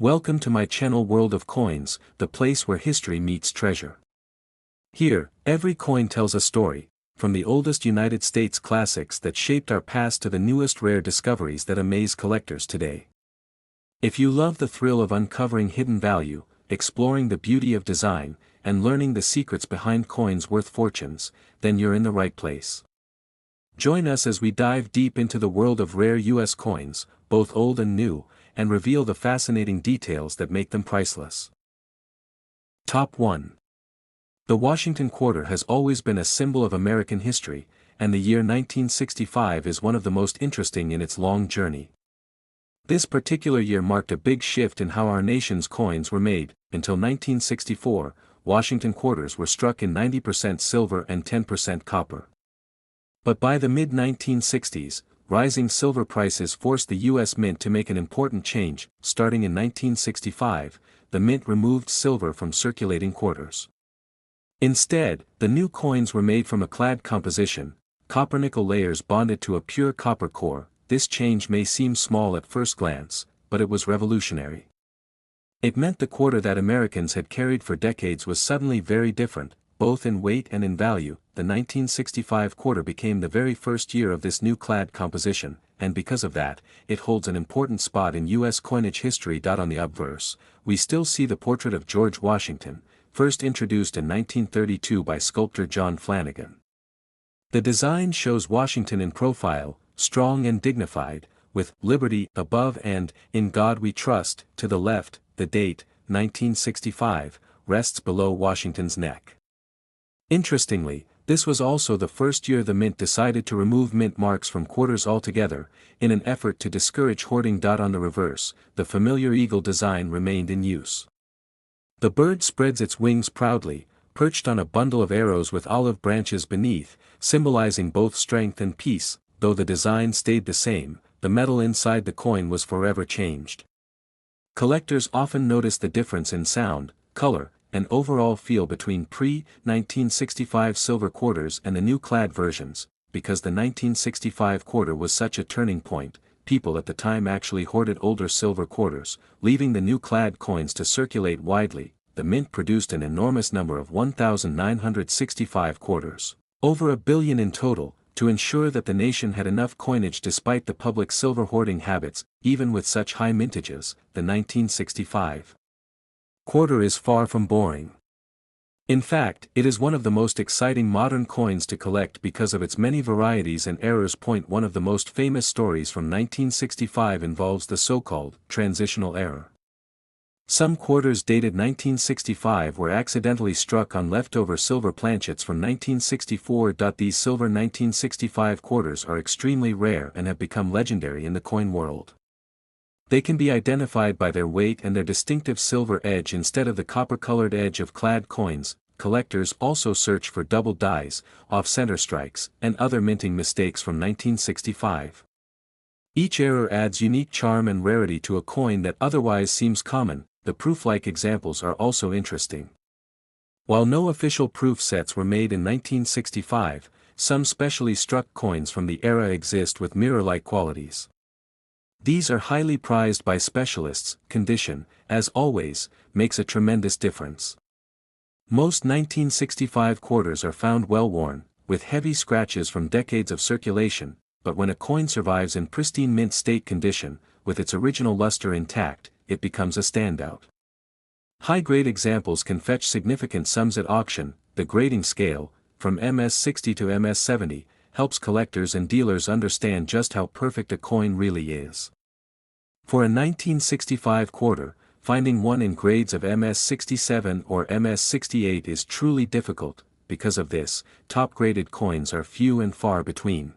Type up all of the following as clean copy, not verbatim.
Welcome to my channel World of Coins, the place where history meets treasure. Here, every coin tells a story, from the oldest United States classics that shaped our past to the newest rare discoveries that amaze collectors today. If you love the thrill of uncovering hidden value, exploring the beauty of design, and learning the secrets behind coins worth fortunes, then you're in the right place. Join us as we dive deep into the world of rare U.S. coins, both old and new, and reveal the fascinating details that make them priceless. Top 1. The Washington Quarter has always been a symbol of American history, and the year 1965 is one of the most interesting in its long journey. This particular year marked a big shift in how our nation's coins were made. Until 1964, Washington quarters were struck in 90% silver and 10% copper. But by the mid-1960s, rising silver prices forced the U.S. Mint to make an important change. Starting in 1965, the Mint removed silver from circulating quarters. Instead, the new coins were made from a clad composition, copper-nickel layers bonded to a pure copper core. This change may seem small at first glance, but it was revolutionary. It meant the quarter that Americans had carried for decades was suddenly very different, both in weight and in value. The 1965 quarter became the very first year of this new clad composition, and because of that, it holds an important spot in U.S. coinage history. On the obverse, we still see the portrait of George Washington, first introduced in 1932 by sculptor John Flanagan. The design shows Washington in profile, strong and dignified, with "Liberty" above and "In God We Trust" to the left. The date, 1965, rests below Washington's neck. Interestingly, this was also the first year the Mint decided to remove mint marks from quarters altogether, in an effort to discourage hoarding. On the reverse, the familiar eagle design remained in use. The bird spreads its wings proudly, perched on a bundle of arrows with olive branches beneath, symbolizing both strength and peace. Though the design stayed the same, the metal inside the coin was forever changed. Collectors often notice the difference in sound, color, and overall feel between pre-1965 silver quarters and the new clad versions. Because the 1965 quarter was such a turning point, people at the time actually hoarded older silver quarters, leaving the new clad coins to circulate widely. The Mint produced an enormous number of 1,965 quarters, over 1 billion in total, to ensure that the nation had enough coinage despite the public silver hoarding habits. Even with such high mintages, the 1965 quarter is far from boring. In fact, it is one of the most exciting modern coins to collect because of its many varieties and errors. One of the most famous stories from 1965 involves the so-called transitional error. Some quarters dated 1965 were accidentally struck on leftover silver planchets from 1964. These silver 1965 quarters are extremely rare and have become legendary in the coin world. They can be identified by their weight and their distinctive silver edge instead of the copper-colored edge of clad coins. Collectors also search for double dies, off-center strikes, and other minting mistakes from 1965. Each error adds unique charm and rarity to a coin that otherwise seems common. The proof-like examples are also interesting. While no official proof sets were made in 1965, some specially struck coins from the era exist with mirror-like qualities. These are highly prized by specialists. Condition, as always, makes a tremendous difference. Most 1965 quarters are found well-worn, with heavy scratches from decades of circulation, but when a coin survives in pristine mint state condition, with its original luster intact, it becomes a standout. High-grade examples can fetch significant sums at auction. The grading scale, from MS-60 to MS-70, helps collectors and dealers understand just how perfect a coin really is. For a 1965 quarter, finding one in grades of MS-67 or MS-68 is truly difficult. Because of this, top-graded coins are few and far between.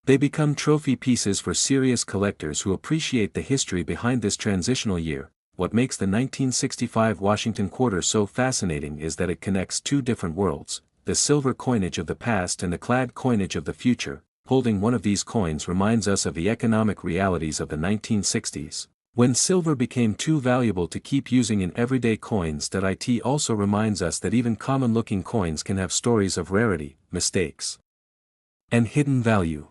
They become trophy pieces for serious collectors who appreciate the history behind this transitional year. What makes the 1965 Washington quarter so fascinating is that it connects two different worlds, the silver coinage of the past and the clad coinage of the future. Holding one of these coins reminds us of the economic realities of the 1960s, when silver became too valuable to keep using in everyday coins. It also reminds us that even common-looking coins can have stories of rarity, mistakes, and hidden value.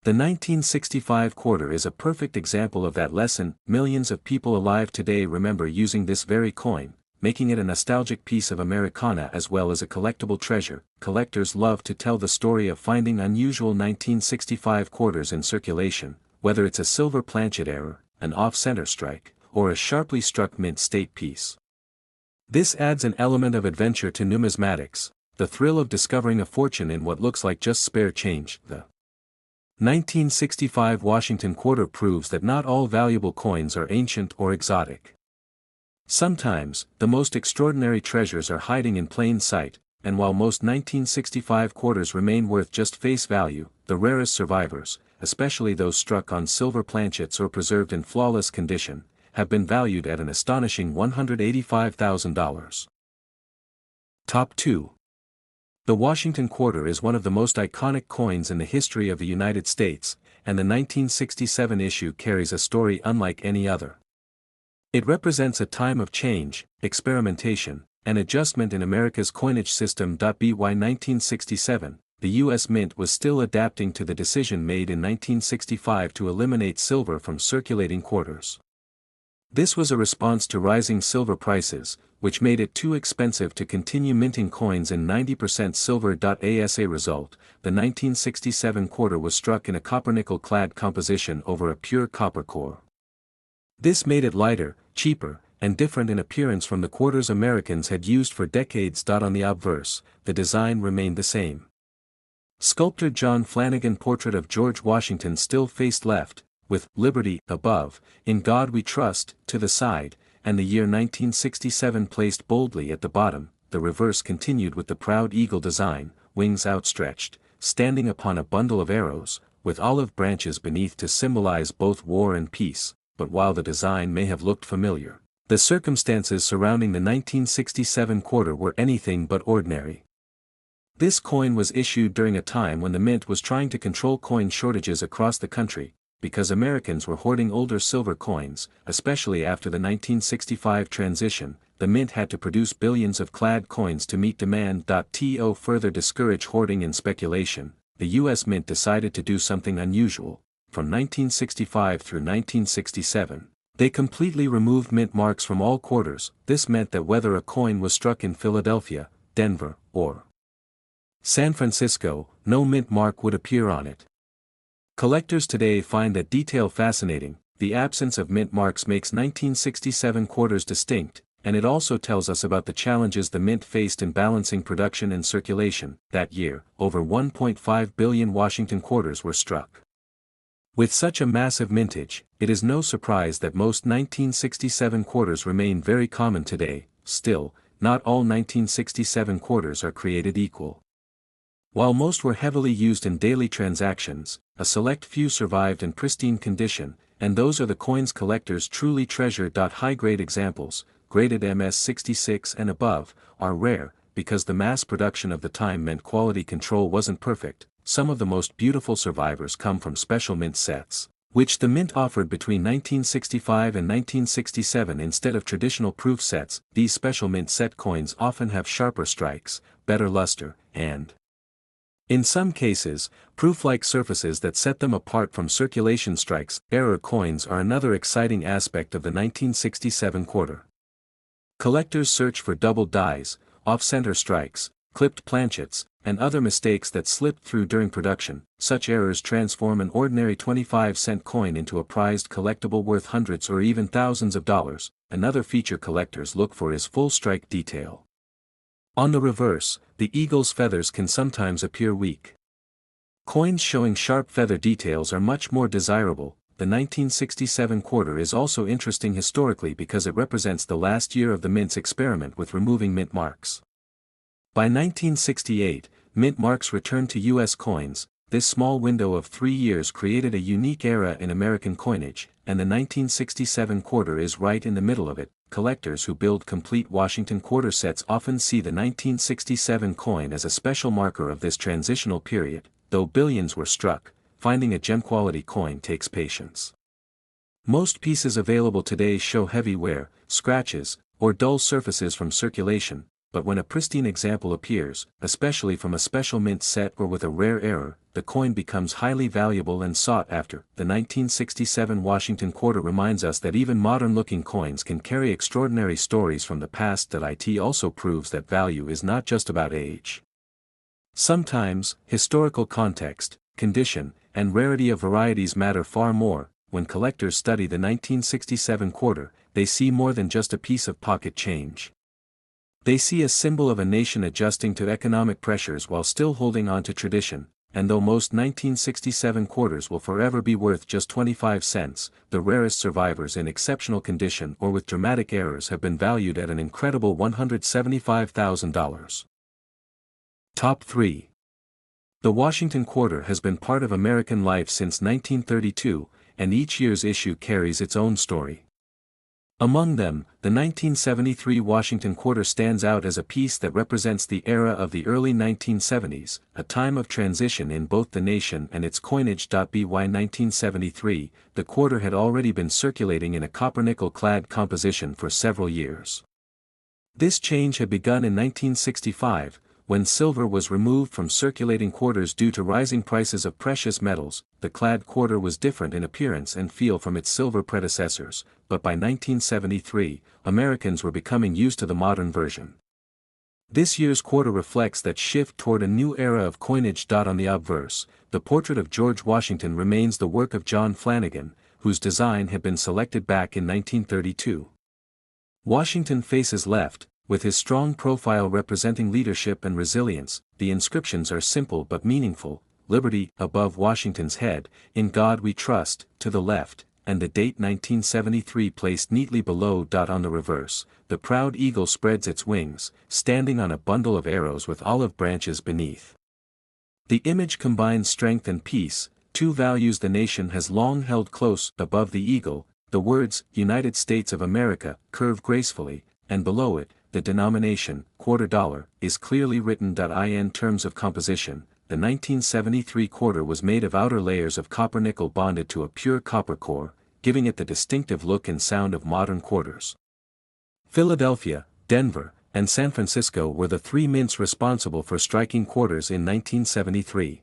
The 1965 quarter is a perfect example of that lesson. Millions of people alive today remember using this very coin, making it a nostalgic piece of Americana as well as a collectible treasure. Collectors love to tell the story of finding unusual 1965 quarters in circulation, whether it's a silver planchet error, an off-center strike, or a sharply struck mint state piece. This adds an element of adventure to numismatics, the thrill of discovering a fortune in what looks like just spare change. The 1965 Washington quarter proves that not all valuable coins are ancient or exotic. Sometimes, the most extraordinary treasures are hiding in plain sight, and while most 1965 quarters remain worth just face value, the rarest survivors, especially those struck on silver planchets or preserved in flawless condition, have been valued at an astonishing $185,000. Top 2. The Washington quarter is one of the most iconic coins in the history of the United States, and the 1967 issue carries a story unlike any other. It represents a time of change, experimentation, and adjustment in America's coinage system. By 1967, the U.S. Mint was still adapting to the decision made in 1965 to eliminate silver from circulating quarters. This was a response to rising silver prices, which made it too expensive to continue minting coins in 90% silver. As a result, the 1967 quarter was struck in a copper-nickel clad composition over a pure copper core. This made it lighter, cheaper, and different in appearance from the quarters Americans had used for decades. On the obverse, the design remained the same. Sculptor John Flanagan portrait of George Washington still faced left, with "Liberty" above, "In God We Trust" to the side, and the year 1967 placed boldly at the bottom. The reverse continued with the proud eagle design, wings outstretched, standing upon a bundle of arrows, with olive branches beneath to symbolize both war and peace. But while the design may have looked familiar, the circumstances surrounding the 1967 quarter were anything but ordinary. This coin was issued during a time when the mint was trying to control coin shortages across the country, because Americans were hoarding older silver coins. Especially after the 1965 transition, the mint had to produce billions of clad coins to meet demand. To further discourage hoarding and speculation, the U.S. Mint decided to do something unusual. From 1965 through 1967, they completely removed mint marks from all quarters. This meant that whether a coin was struck in Philadelphia, Denver, or San Francisco, no mint mark would appear on it. Collectors today find that detail fascinating. The absence of mint marks makes 1967 quarters distinct, and it also tells us about the challenges the mint faced in balancing production and circulation. That year, over 1.5 billion Washington quarters were struck. With such a massive mintage, it is no surprise that most 1967 quarters remain very common today. Still, not all 1967 quarters are created equal. While most were heavily used in daily transactions, a select few survived in pristine condition, and those are the coins collectors truly treasure. High-grade examples, graded MS-66 and above, are rare, because the mass production of the time meant quality control wasn't perfect. Some of the most beautiful survivors come from special mint sets, which the mint offered between 1965 and 1967 instead of traditional proof sets. These special mint set coins often have sharper strikes, better luster, and, in some cases, proof-like surfaces that set them apart from circulation strikes. Error coins are another exciting aspect of the 1967 quarter. Collectors search for doubled dies, off-center strikes, clipped planchets, and other mistakes that slipped through during production. Such errors transform an ordinary 25-cent coin into a prized collectible worth hundreds or even thousands of dollars. Another feature collectors look for is full strike detail. On the reverse, the eagle's feathers can sometimes appear weak. Coins showing sharp feather details are much more desirable. The 1967 quarter is also interesting historically because it represents the last year of the mint's experiment with removing mint marks. By 1968, mint marks returned to U.S. coins. This small window of 3 years created a unique era in American coinage, and the 1967 quarter is right in the middle of it. Collectors who build complete Washington quarter sets often see the 1967 coin as a special marker of this transitional period. Though billions were struck, finding a gem-quality coin takes patience. Most pieces available today show heavy wear, scratches, or dull surfaces from circulation. but when a pristine example appears, especially from a special mint set or with a rare error, the coin becomes highly valuable and sought after. The 1967 Washington quarter reminds us that even modern-looking coins can carry extraordinary stories from the past. It also proves that value is not just about age. Sometimes, historical context, condition, and rarity of varieties matter far more. When collectors study the 1967 quarter, they see more than just a piece of pocket change. They see a symbol of a nation adjusting to economic pressures while still holding on to tradition, and though most 1967 quarters will forever be worth just 25 cents, the rarest survivors in exceptional condition or with dramatic errors have been valued at an incredible $175,000. Top 3. The Washington Quarter has been part of American life since 1932, and each year's issue carries its own story. Among them, the 1973 Washington Quarter stands out as a piece that represents the era of the early 1970s, a time of transition in both the nation and its coinage. By 1973, the quarter had already been circulating in a copper-nickel-clad composition for several years. This change had begun in 1965, when silver was removed from circulating quarters due to rising prices of precious metals. The clad quarter was different in appearance and feel from its silver predecessors, but by 1973, Americans were becoming used to the modern version. This year's quarter reflects that shift toward a new era of coinage. On the obverse, the portrait of George Washington remains the work of John Flanagan, whose design had been selected back in 1932. Washington faces left, with his strong profile representing leadership and resilience. The inscriptions are simple but meaningful: Liberty above Washington's head, In God We Trust, to the left, and the date 1973 placed neatly below. On the reverse, the proud eagle spreads its wings, standing on a bundle of arrows with olive branches beneath. The image combines strength and peace, two values the nation has long held close. Above the eagle, the words, United States of America, curve gracefully, and below it, the denomination, $quarter, is clearly written. In terms of composition, the 1973 quarter was made of outer layers of copper-nickel bonded to a pure copper core, giving it the distinctive look and sound of modern quarters. Philadelphia, Denver, and San Francisco were the three mints responsible for striking quarters in 1973.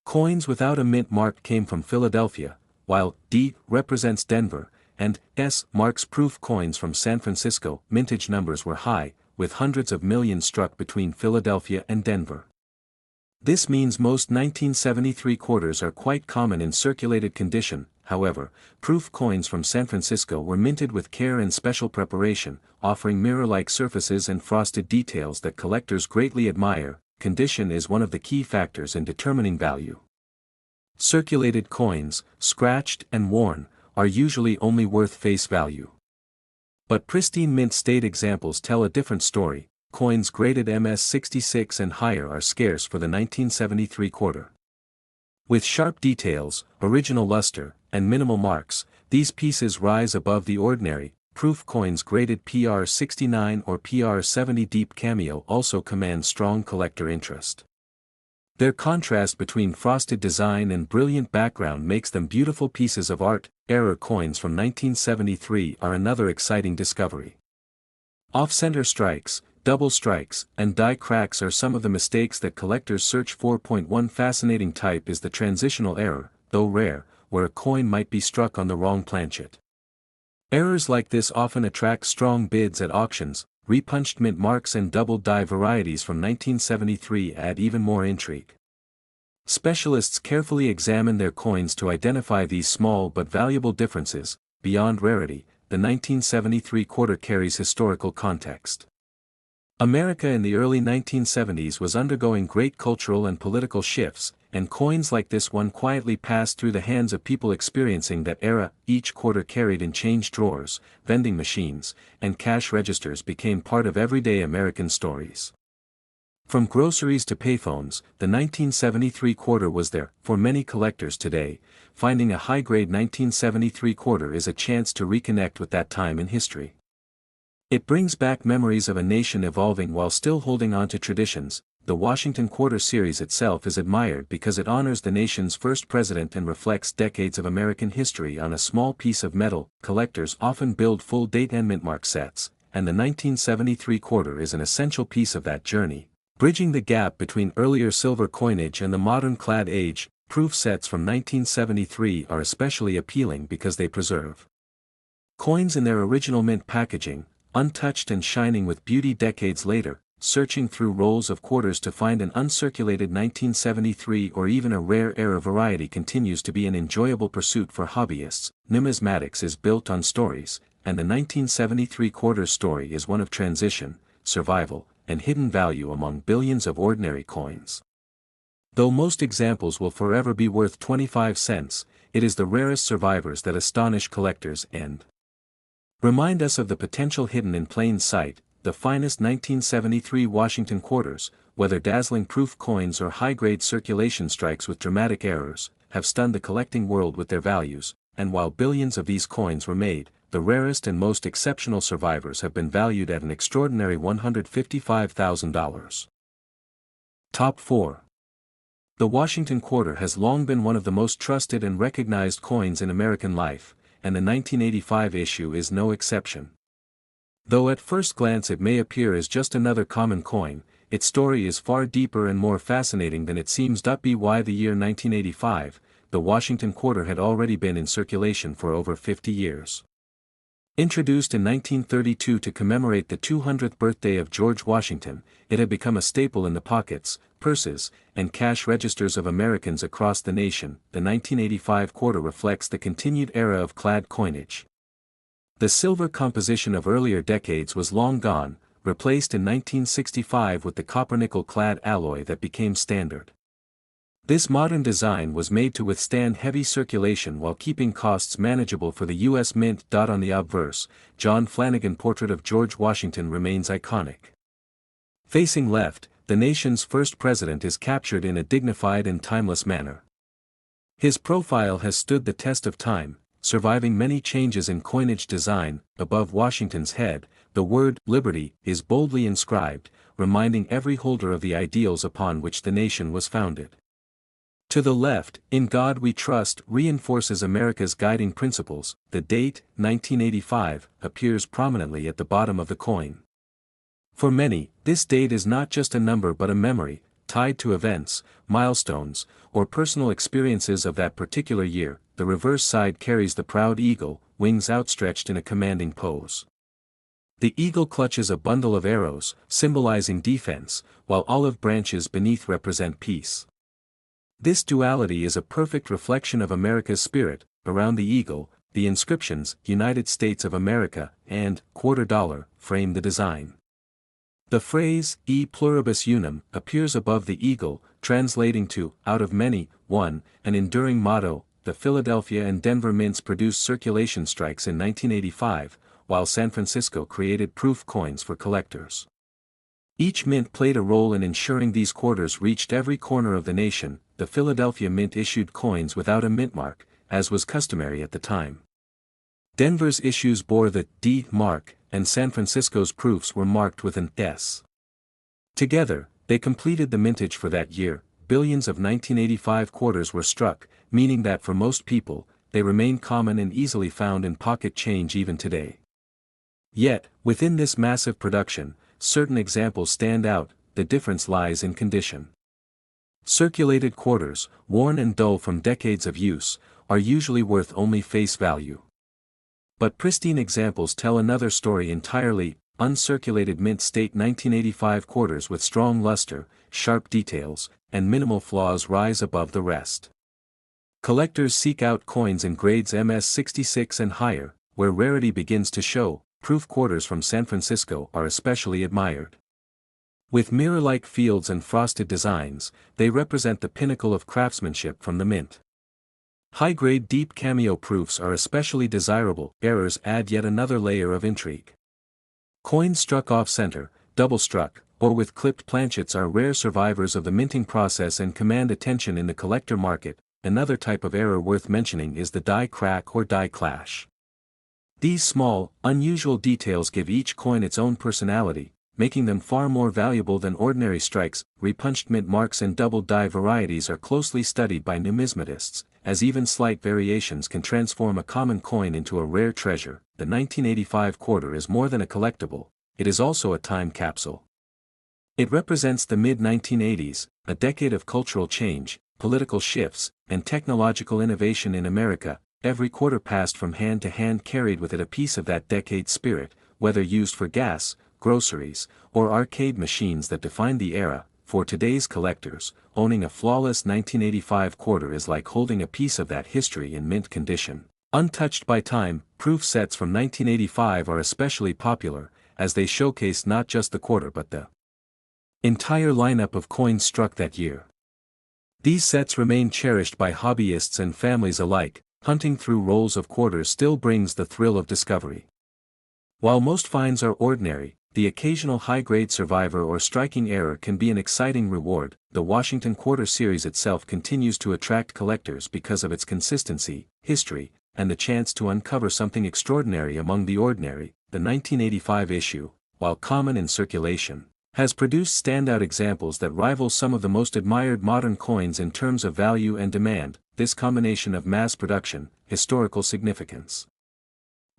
Coins without a mint mark came from Philadelphia, while D represents Denver, and S marks proof coins from San Francisco. Mintage numbers were high, with hundreds of millions struck between Philadelphia and Denver. This means most 1973 quarters are quite common in circulated condition. However, proof coins from San Francisco were minted with care and special preparation, offering mirror-like surfaces and frosted details that collectors greatly admire. Condition is one of the key factors in determining value. Circulated coins, scratched and worn, are usually only worth face value. But pristine mint state examples tell a different story. Coins graded MS-66 and higher are scarce for the 1973 quarter. With sharp details, original luster, and minimal marks, these pieces rise above the ordinary. Proof coins graded PR-69 or PR-70 deep cameo also command strong collector interest. Their contrast between frosted design and brilliant background makes them beautiful pieces of art. Error coins from 1973 are another exciting discovery. Off-center strikes, double strikes, and die cracks are some of the mistakes that collectors search for. One fascinating type is the transitional error, though rare, where a coin might be struck on the wrong planchet. Errors like this often attract strong bids at auctions. Repunched mint marks and double die varieties from 1973 add even more intrigue. Specialists carefully examine their coins to identify these small but valuable differences. Beyond rarity, the 1973 quarter carries historical context. America in the early 1970s was undergoing great cultural and political shifts, and coins like this one quietly passed through the hands of people experiencing that era. Each quarter carried in change drawers, vending machines, and cash registers became part of everyday American stories. From groceries to payphones, the 1973 quarter was there. For many collectors today, finding a high-grade 1973 quarter is a chance to reconnect with that time in history. It brings back memories of a nation evolving while still holding on to traditions. The Washington Quarter series itself is admired because it honors the nation's first president and reflects decades of American history on a small piece of metal. Collectors often build full date and mint mark sets, and the 1973 quarter is an essential piece of that journey, bridging the gap between earlier silver coinage and the modern clad age. Proof sets from 1973 are especially appealing because they preserve coins in their original mint packaging, untouched and shining with beauty decades later. Searching through rolls of quarters to find an uncirculated 1973 or even a rare era variety continues to be an enjoyable pursuit for hobbyists. Numismatics is built on stories, and the 1973 quarters story is one of transition, survival, and hidden value among billions of ordinary coins. Though most examples will forever be worth 25 cents, it is the rarest survivors that astonish collectors and remind us of the potential hidden in plain sight. The finest 1973 Washington quarters, whether dazzling proof coins or high-grade circulation strikes with dramatic errors, have stunned the collecting world with their values, and while billions of these coins were made, the rarest and most exceptional survivors have been valued at an extraordinary $155,000. Top 4. The Washington quarter has long been one of the most trusted and recognized coins in American life, and the 1985 issue is no exception. Though at first glance it may appear as just another common coin, its story is far deeper and more fascinating than it seems. By the year 1985, the Washington quarter had already been in circulation for over 50 years. Introduced in 1932 to commemorate the 200th birthday of George Washington, it had become a staple in the pockets, purses, and cash registers of Americans across the nation. The 1985 quarter reflects the continued era of clad coinage. The silver composition of earlier decades was long gone, replaced in 1965 with the copper-nickel clad alloy that became standard. This modern design was made to withstand heavy circulation while keeping costs manageable for the U.S. Mint. On the obverse, John Flanagan portrait of George Washington remains iconic. Facing left, the nation's first president is captured in a dignified and timeless manner. His profile has stood the test of time, surviving many changes in coinage design. Above Washington's head, the word "Liberty" is boldly inscribed, reminding every holder of the ideals upon which the nation was founded. To the left, "In God We Trust" reinforces America's guiding principles. The date, 1985, appears prominently at the bottom of the coin. For many, this date is not just a number but a memory, tied to events, milestones, or personal experiences of that particular year. The reverse side carries the proud eagle, wings outstretched in a commanding pose. The eagle clutches a bundle of arrows, symbolizing defense, while olive branches beneath represent peace. This duality is a perfect reflection of America's spirit. Around the eagle, the inscriptions "United States of America" and "$quarter" frame the design. The phrase "E pluribus unum" appears above the eagle, translating to "out of many, one," an enduring motto. The Philadelphia and Denver mints produced circulation strikes in 1985, while San Francisco created proof coins for collectors. Each mint played a role in ensuring these quarters reached every corner of the nation. The Philadelphia Mint issued coins without a mint mark, as was customary at the time. Denver's issues bore the D mark, and San Francisco's proofs were marked with an S. Together, they completed the mintage for that year. Billions of 1985 quarters were struck, meaning that for most people, they remain common and easily found in pocket change even today. Yet, within this massive production, certain examples stand out. The difference lies in condition. Circulated quarters, worn and dull from decades of use, are usually worth only face value. But pristine examples tell another story entirely. Uncirculated mint state 1985 quarters with strong luster, sharp details, and minimal flaws rise above the rest. Collectors seek out coins in grades MS66 and higher, where rarity begins to show. Proof quarters from San Francisco are especially admired. With mirror-like fields and frosted designs, they represent the pinnacle of craftsmanship from the mint. High-grade deep cameo proofs are especially desirable. Errors add yet another layer of intrigue. Coins struck off-center, double-struck, or with clipped planchets are rare survivors of the minting process and command attention in the collector market. Another type of error worth mentioning is the die crack or die clash. These small, unusual details give each coin its own personality, making them far more valuable than ordinary strikes. Repunched mint marks and double die varieties are closely studied by numismatists, as even slight variations can transform a common coin into a rare treasure. The 1985 quarter is more than a collectible, it is also a time capsule. It represents the mid-1980s, a decade of cultural change, political shifts, and technological innovation in America. Every quarter passed from hand to hand carried with it a piece of that decade's spirit, whether used for gas, groceries, or arcade machines that defined the era. For today's collectors, owning a flawless 1985 quarter is like holding a piece of that history in mint condition. Untouched by time, proof sets from 1985 are especially popular, as they showcase not just the quarter but the entire lineup of coins struck that year. These sets remain cherished by hobbyists and families alike. Hunting through rolls of quarters still brings the thrill of discovery. While most finds are ordinary, the occasional high-grade survivor or striking error can be an exciting reward. The Washington Quarter series itself continues to attract collectors because of its consistency, history, and the chance to uncover something extraordinary among the ordinary. The 1985 issue, while common in circulation, has produced standout examples that rival some of the most admired modern coins in terms of value and demand. This combination of mass production, historical significance,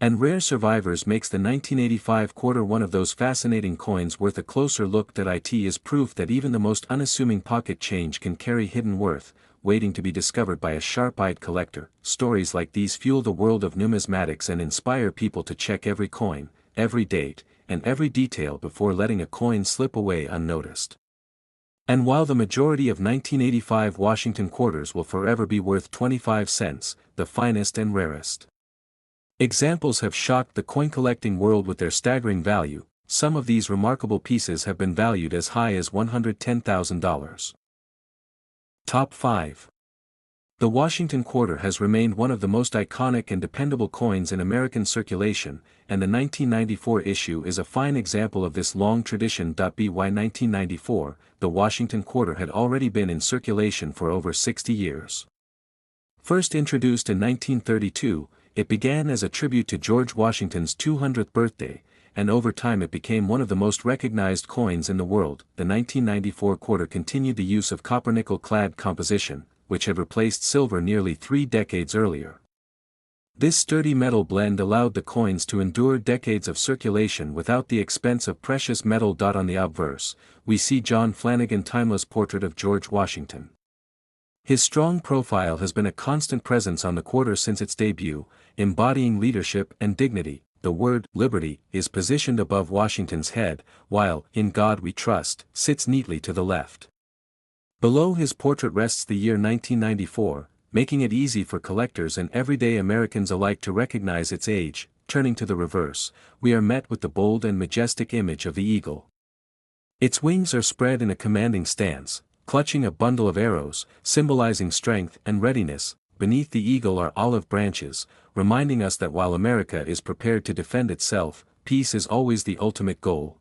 and rare survivors makes the 1985 quarter one of those fascinating coins worth a closer look. It is proof that even the most unassuming pocket change can carry hidden worth, waiting to be discovered by a sharp-eyed collector. Stories like these fuel the world of numismatics and inspire people to check every coin, every date, and every detail before letting a coin slip away unnoticed. And while the majority of 1985 Washington quarters will forever be worth 25 cents, the finest and rarest examples have shocked the coin-collecting world with their staggering value. Some of these remarkable pieces have been valued as high as $110,000. Top 5. The Washington Quarter has remained one of the most iconic and dependable coins in American circulation, and the 1994 issue is a fine example of this long tradition. By 1994, the Washington Quarter had already been in circulation for over 60 years. First introduced in 1932, it began as a tribute to George Washington's 200th birthday, and over time it became one of the most recognized coins in the world. The 1994 quarter continued the use of copper-nickel-clad composition, which had replaced silver nearly 3 decades earlier. This sturdy metal blend allowed the coins to endure decades of circulation without the expense of precious metal. On the obverse, we see John Flanagan's timeless portrait of George Washington. His strong profile has been a constant presence on the quarter since its debut, embodying leadership and dignity. The word "Liberty" is positioned above Washington's head, while "In God We Trust" sits neatly to the left. Below his portrait rests the year 1994, making it easy for collectors and everyday Americans alike to recognize its age. Turning to the reverse, we are met with the bold and majestic image of the eagle. Its wings are spread in a commanding stance, clutching a bundle of arrows, symbolizing strength and readiness. Beneath the eagle are olive branches, reminding us that while America is prepared to defend itself, peace is always the ultimate goal.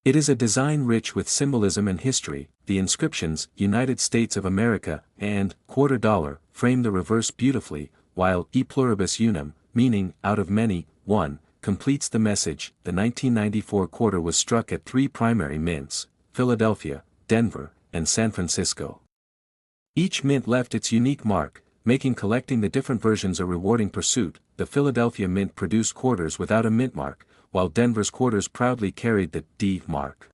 It is a design rich with symbolism and history. The inscriptions, "United States of America" and "$quarter," frame the reverse beautifully, while "E pluribus unum," meaning "out of many, one," completes the message. The 1994 quarter was struck at 3 primary mints: Philadelphia, Denver, and San Francisco. Each mint left its unique mark, making collecting the different versions a rewarding pursuit. The Philadelphia mint produced quarters without a mint mark, while Denver's quarters proudly carried the D mark.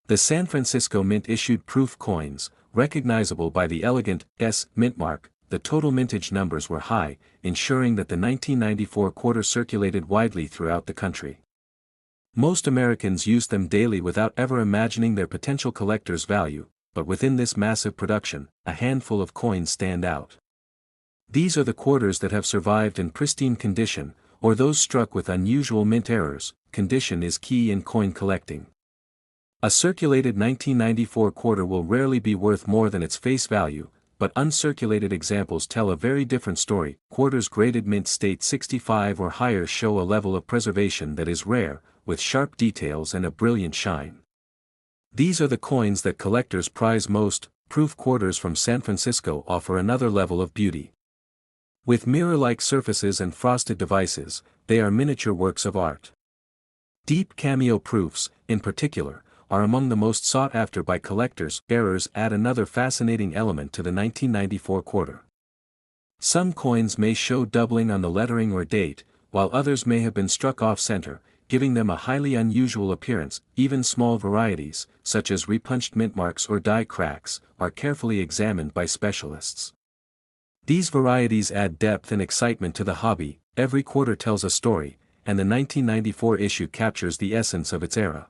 The San Francisco mint issued proof coins, recognizable by the elegant S mint mark. The total mintage numbers were high, ensuring that the 1994 quarter circulated widely throughout the country. Most Americans used them daily without ever imagining their potential collector's value, but within this massive production, a handful of coins stand out. These are the quarters that have survived in pristine condition, or those struck with unusual mint errors. Condition is key in coin collecting. A circulated 1994 quarter will rarely be worth more than its face value, but uncirculated examples tell a very different story. Quarters graded mint state 65 or higher show a level of preservation that is rare, with sharp details and a brilliant shine. These are the coins that collectors prize most. Proof quarters from San Francisco offer another level of beauty. With mirror-like surfaces and frosted devices, they are miniature works of art. Deep cameo proofs, in particular, are among the most sought after by collectors. Errors add another fascinating element to the 1994 quarter. Some coins may show doubling on the lettering or date, while others may have been struck off-center, giving them a highly unusual appearance. Even small varieties, such as repunched mint marks or die cracks, are carefully examined by specialists. These varieties add depth and excitement to the hobby. Every quarter tells a story, and the 1994 issue captures the essence of its era.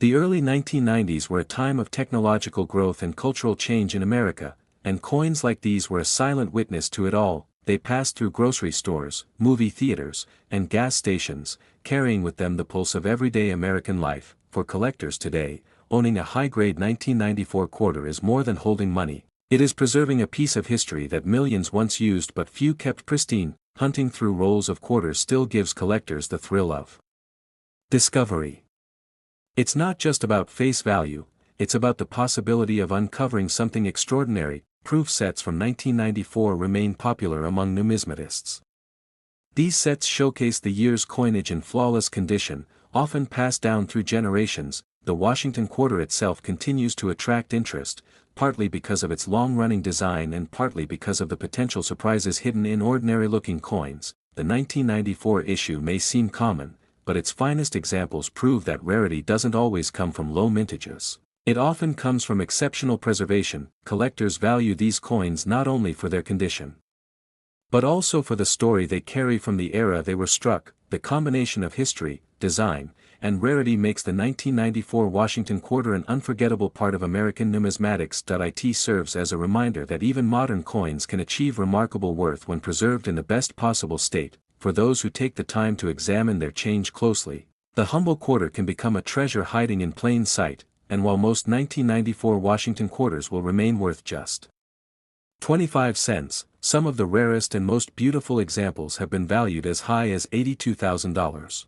The early 1990s were a time of technological growth and cultural change in America, and coins like these were a silent witness to it all. They passed through grocery stores, movie theaters, and gas stations, carrying with them the pulse of everyday American life. For collectors today, owning a high-grade 1994 quarter is more than holding money. It is preserving a piece of history that millions once used but few kept pristine. Hunting through rolls of quarters still gives collectors the thrill of discovery. It's not just about face value, it's about the possibility of uncovering something extraordinary. Proof sets from 1994 remain popular among numismatists. These sets showcase the year's coinage in flawless condition, often passed down through generations. The Washington quarter itself continues to attract interest, partly because of its long-running design and partly because of the potential surprises hidden in ordinary-looking coins. The 1994 issue may seem common, but its finest examples prove that rarity doesn't always come from low mintages. It often comes from exceptional preservation. Collectors value these coins not only for their condition, but also for the story they carry from the era they were struck. The combination of history, design, and rarity makes the 1994 Washington quarter an unforgettable part of American numismatics. It serves as a reminder that even modern coins can achieve remarkable worth when preserved in the best possible state. For those who take the time to examine their change closely, the humble quarter can become a treasure hiding in plain sight. And while most 1994 Washington quarters will remain worth just 25 cents, some of the rarest and most beautiful examples have been valued as high as $82,000.